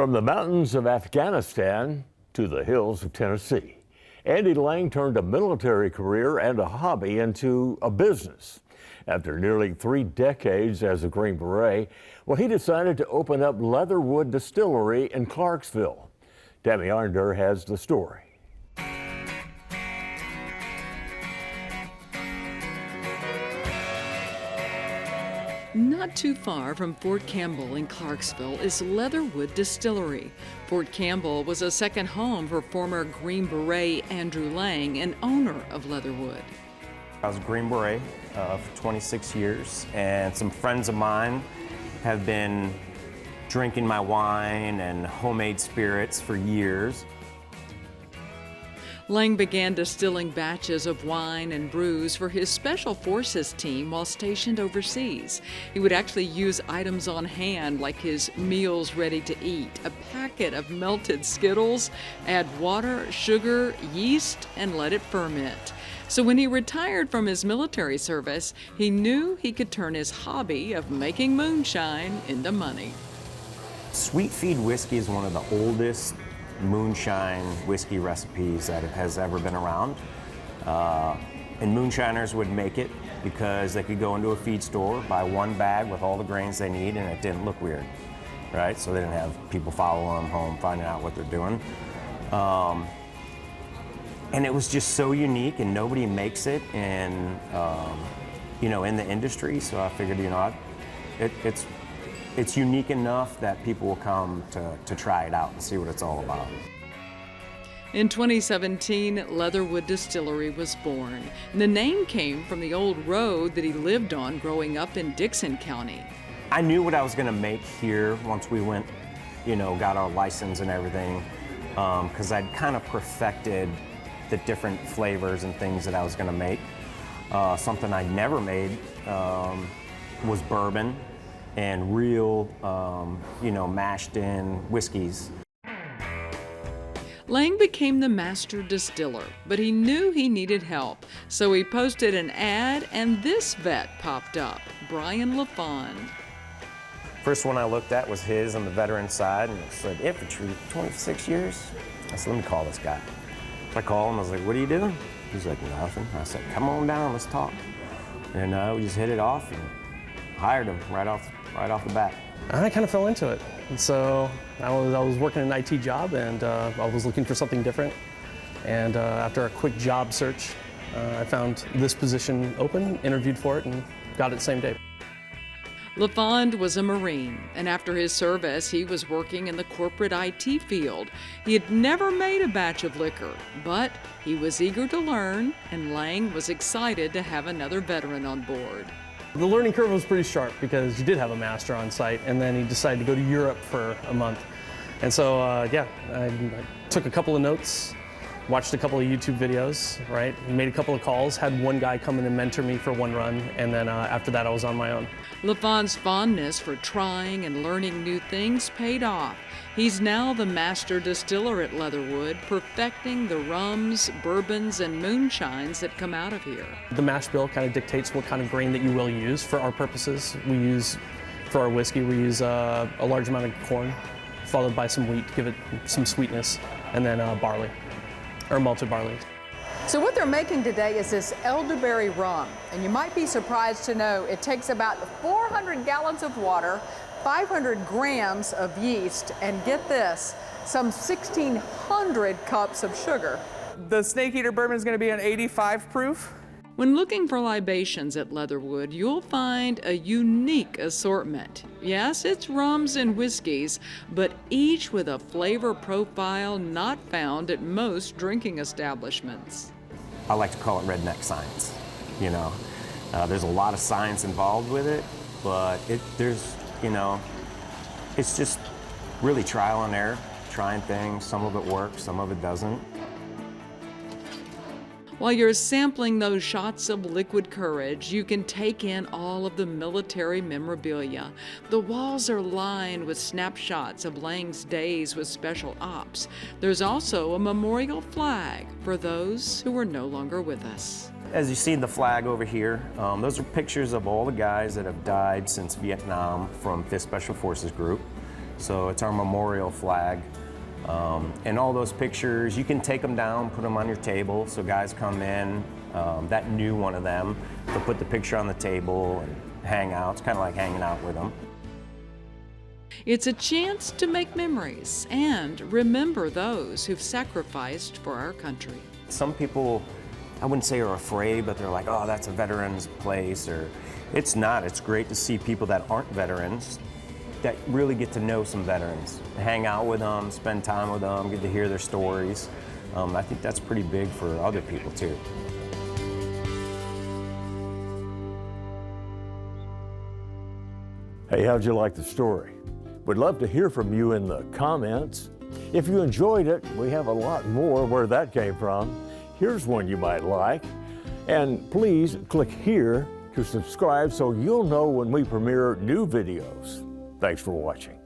From the mountains of Afghanistan to the hills of Tennessee, Andy Lang turned a military career and a hobby into a business. After nearly 3 decades as a Green Beret, well, he decided to open up Leatherwood Distillery in Clarksville. Tammi Arender has the story. Not too far from Fort Campbell in Clarksville is Leatherwood Distillery. Fort Campbell was a second home for former Green Beret Andrew Lang, an owner of Leatherwood. I was a Green Beret for 26 years, and some friends of mine have been drinking my wine and homemade spirits for years. Lang began distilling batches of wine and brews for his Special Forces team while stationed overseas. He would actually use items on hand like his meals ready to eat, a packet of melted Skittles, add water, sugar, yeast, and let it ferment. So when he retired from his military service, he knew he could turn his hobby of making moonshine into money. Sweet Feed whiskey is one of the oldest moonshine whiskey recipes that has ever been around. And moonshiners would make it because they could go into a feed store, buy one bag with all the grains they need, and it didn't look weird, right? So they didn't have people following them home, finding out what they're doing. And it was just so unique, and nobody makes it in, in the industry. So I figured, it's unique enough that people will come to try it out and see what it's all about. In 2017, Leatherwood Distillery was born. The name came from the old road that he lived on growing up in Dickson County. I knew what I was gonna make here once we went, got our license and everything, because I'd kind of perfected the different flavors and things that I was gonna make. Something I never made was bourbon and real, mashed in whiskeys. Lang became the master distiller, but he knew he needed help. So he posted an ad and this vet popped up, Brian Lefon. First one I looked at was his on the veteran side, and it said infantry, 26 years. I said, let me call this guy. So I called him, I was like, what are you doing? He's like, nothing. I said, come on down, let's talk. And we just hit it off and hired him right off the bat. I kind of fell into it. And so I was working an IT job, and I was looking for something different. And after a quick job search, I found this position open, interviewed for it, and got it the same day. Lefon was a Marine, and after his service, he was working in the corporate IT field. He had never made a batch of liquor, but he was eager to learn, and Lang was excited to have another veteran on board. The learning curve was pretty sharp because you did have a master on site, and then he decided to go to Europe for a month. And so, I took a couple of notes, watched a couple of YouTube videos, right? Made a couple of calls, had one guy come in and mentor me for one run, and then after that I was on my own. Lefon's fondness for trying and learning new things paid off. He's now the master distiller at Leatherwood, perfecting the rums, bourbons, and moonshines that come out of here. The mash bill kind of dictates what kind of grain that you will use. For our purposes, for our whiskey, we use a large amount of corn, followed by some wheat to give it some sweetness, and then barley, or malted barley. So what they're making today is this elderberry rum, and you might be surprised to know it takes about 400 gallons of water, 500 grams of yeast, and get this, some 1,600 cups of sugar. The Snake Eater bourbon is going to be an 85 proof. When looking for libations at Leatherwood, you'll find a unique assortment. Yes, it's rums and whiskeys, but each with a flavor profile not found at most drinking establishments. I like to call it redneck science. There's a lot of science involved with it, but it's just really trial and error, trying things. Some of it works, some of it doesn't. While you're sampling those shots of liquid courage, you can take in all of the military memorabilia. The walls are lined with snapshots of Lang's days with special ops. There's also a memorial flag for those who are no longer with us. As you see the flag over here, those are pictures of all the guys that have died since Vietnam from 5th Special Forces Group. So it's our memorial flag. And all those pictures, you can take them down, put them on your table. So guys come in, that knew one of them, they'll put the picture on the table and hang out. It's kind of like hanging out with them. It's a chance to make memories and remember those who've sacrificed for our country. Some people, I wouldn't say are afraid, but they're like, oh, that's a veteran's place, or it's not. It's great to see people that aren't veterans that really get to know some veterans, hang out with them, spend time with them, get to hear their stories. I think that's pretty big for other people too. Hey, how'd you like the story? We'd love to hear from you in the comments. If you enjoyed it, we have a lot more where that came from. Here's one you might like. And please click here to subscribe so you'll know when we premiere new videos. Thanks for watching.